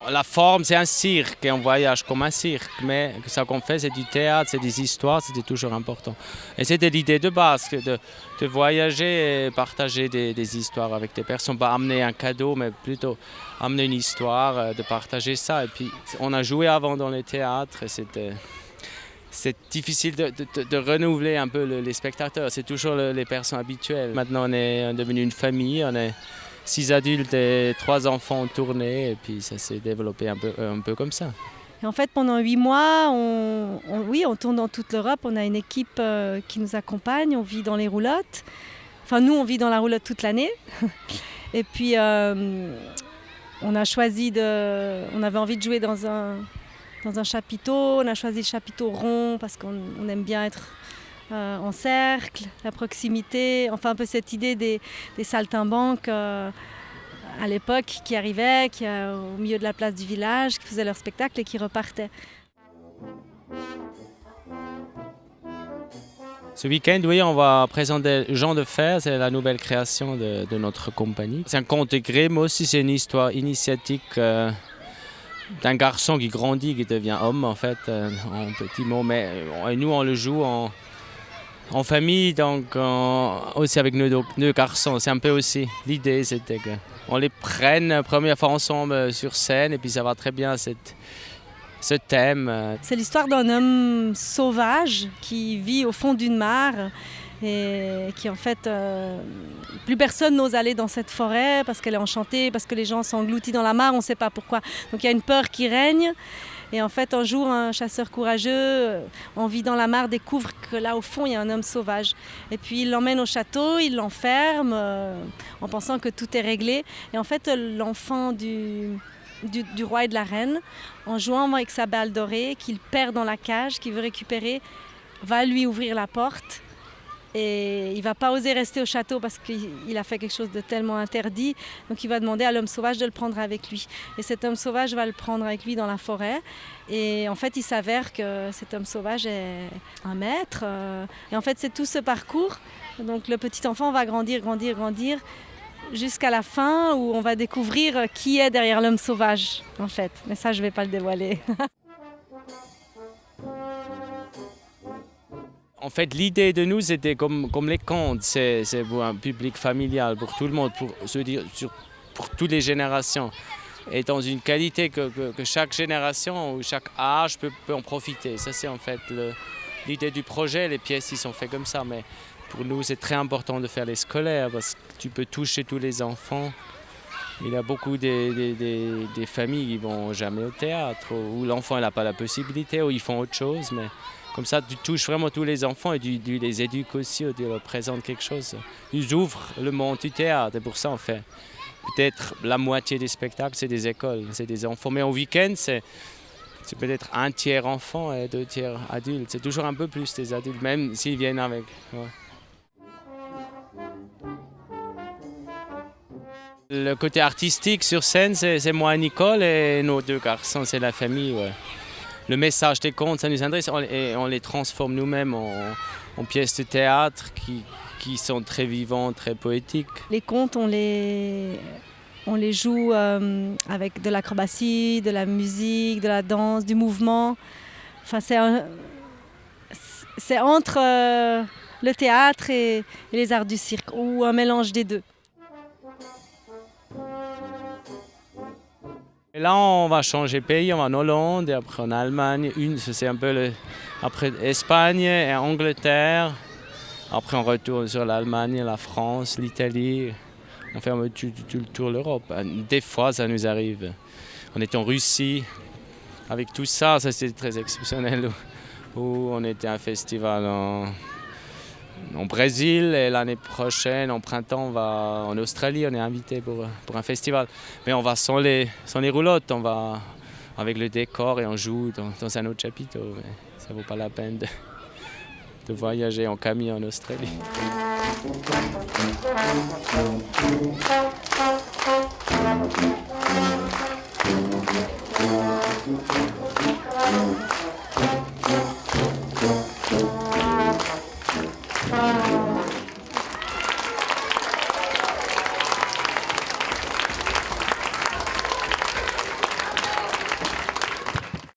La forme, c'est un cirque et on voyage comme un cirque, mais ce qu'on fait, c'est du théâtre, c'est des histoires, c'était toujours important. Et c'était l'idée de base, de voyager et partager des histoires avec des personnes, pas amener un cadeau, mais plutôt amener une histoire, de partager ça. Et puis, on a joué avant dans les théâtres et c'est difficile de renouveler un peu les spectateurs, c'est toujours les personnes habituelles. Maintenant, on est devenu une famille, on est 6 adultes et 3 enfants ont tourné et puis ça s'est développé un peu comme ça. Et en fait, pendant 8 mois, on tourne dans toute l'Europe. On a une équipe qui nous accompagne. On vit dans les roulottes. Enfin, nous, on vit dans la roulotte toute l'année. Et puis, on a choisi on avait envie de jouer dans un chapiteau. On a choisi le chapiteau rond parce qu'on aime bien être en cercle, la proximité, enfin un peu cette idée des saltimbanques à l'époque qui arrivaient, au milieu de la place du village, qui faisaient leur spectacle et qui repartaient. Ce week-end, oui, on va présenter Jean de Fer, c'est la nouvelle création de notre compagnie. C'est un conte de Grimm aussi, c'est une histoire initiatique d'un garçon qui grandit, qui devient homme en fait, en petits mots, mais nous on le joue en famille, donc aussi avec nos 2 garçons. C'est un peu aussi l'idée, c'était qu'on les prenne la première fois ensemble sur scène et puis ça va très bien ce thème. C'est l'histoire d'un homme sauvage qui vit au fond d'une mare et qui en fait, plus personne n'ose aller dans cette forêt parce qu'elle est enchantée, parce que les gens sont engloutis dans la mare, on ne sait pas pourquoi. Donc il y a une peur qui règne. Et en fait, un jour, un chasseur courageux, en vit dans la mare, découvre que là, au fond, il y a un homme sauvage. Et puis, il l'emmène au château, il l'enferme, en pensant que tout est réglé. Et en fait, l'enfant du roi et de la reine, en jouant avec sa balle dorée, qu'il perd dans la cage, qu'il veut récupérer, va lui ouvrir la porte. Et il ne va pas oser rester au château parce qu'il a fait quelque chose de tellement interdit. Donc il va demander à l'homme sauvage de le prendre avec lui. Et cet homme sauvage va le prendre avec lui dans la forêt. Et en fait, il s'avère que cet homme sauvage est un maître. Et en fait, c'est tout ce parcours. Donc le petit enfant va grandir, jusqu'à la fin où on va découvrir qui est derrière l'homme sauvage, en fait. Mais ça, je ne vais pas le dévoiler. En fait, l'idée de nous, c'était comme les contes, c'est pour un public familial, pour tout le monde, pour toutes les générations. Et dans une qualité que chaque génération ou chaque âge peut en profiter. Ça, c'est en fait l'idée du projet. Les pièces, ils sont faites comme ça. Mais pour nous, c'est très important de faire les scolaires parce que tu peux toucher tous les enfants. Il y a beaucoup des familles qui ne vont jamais au théâtre, où l'enfant n'a pas la possibilité, où ils font autre chose. Mais comme ça, tu touches vraiment tous les enfants et tu les éduques aussi, tu leur présentes quelque chose. Ils ouvrent le monde du théâtre et pour ça, on fait peut-être la moitié des spectacles, c'est des écoles, c'est des enfants. Mais au week-end, c'est peut-être 1 tiers enfants et 2 tiers adultes. C'est toujours un peu plus des adultes, même s'ils viennent avec. Ouais. Le côté artistique sur scène, c'est moi et Nicole et nos 2 garçons, c'est la famille. Ouais. Le message des contes, ça nous intéresse et on les transforme nous-mêmes en pièces de théâtre qui sont très vivantes, très poétiques. Les contes, on les joue avec de l'acrobatie, de la musique, de la danse, du mouvement. Enfin, c'est entre le théâtre et les arts du cirque, ou un mélange des 2. Et là, on va changer de pays, on va en Hollande et après en Allemagne. C'est un peu après Espagne et Angleterre. Après, on retourne sur l'Allemagne, la France, l'Italie. On fait tout le tour de l'Europe. Des fois, ça nous arrive. On était en Russie. Avec tout ça, c'était très exceptionnel. Où on était à un festival en Brésil et l'année prochaine, en printemps, on va en Australie, on est invité pour un festival. Mais on va sans les roulottes, on va avec le décor et on joue dans un autre chapiteau. Mais ça ne vaut pas la peine de voyager en camion en Australie.